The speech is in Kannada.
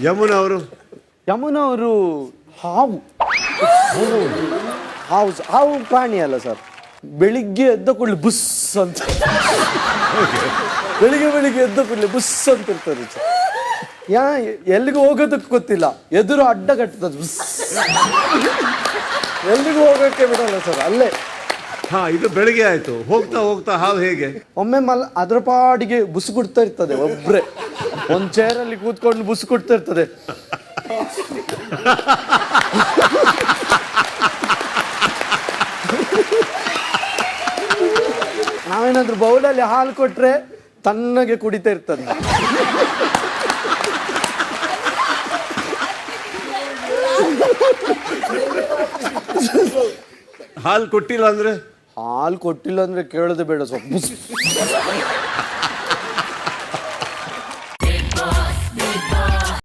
ಯಮುನಾ ಅವರು ಹಾವು ಹಾವು ಹಾವು ಪ್ರಾಣಿ ಅಲ್ಲ ಸರ್. ಬೆಳಿಗ್ಗೆ ಎದ್ದ ಕೂಡಲೇ ಬುಸ್ ಅಂತ, ಬೆಳಿಗ್ಗೆ ಎದ್ದ ಕೂಡಲೇ ಬುಸ್ ಅಂತ ಇರ್ತಾರೆ ಸರ್. ಎಲ್ಲಿಗೂ ಹೋಗೋದಕ್ಕೆ ಗೊತ್ತಿಲ್ಲ, ಎದುರು ಅಡ್ಡ ಕಟ್ಟದ ಬುಸ್, ಎಲ್ಲಿಗೂ ಹೋಗೋಕ್ಕೆ ಬಿಡಲ್ಲ ಸರ್, ಅಲ್ಲೇ. ಇದು ಬೆಳಿಗ್ಗೆ ಆಯ್ತು. ಹೋಗ್ತಾ ಹೋಗ್ತಾ ಹಾವು ಹೇಗೆ? ಒಮ್ಮೆ ಅದ್ರ ಪಾಡಿಗೆ ಬುಸ್ ಕೊಡ್ತಾ ಇರ್ತದೆ, ಒಬ್ರೆ ಒಂದ್ ಚೇರಲ್ಲಿ ಕೂತ್ಕೊಂಡು ಬುಸ್ ಕೊಡ್ತಾ ಇರ್ತದೆ. ನಾವೇನಾದ್ರೂ ಬೌಲಲ್ಲಿ ಹಾಲು ಕೊಟ್ರೆ ತಣ್ಣಗೆ ಕುಡಿತಾ ಇರ್ತದೆ. ಹಾಲು ಕೊಟ್ಟಿಲ್ಲ ಅಂದ್ರೆ ಕೇಳೋದೇ ಬೇಡ ಸ್ವಲ್ಪ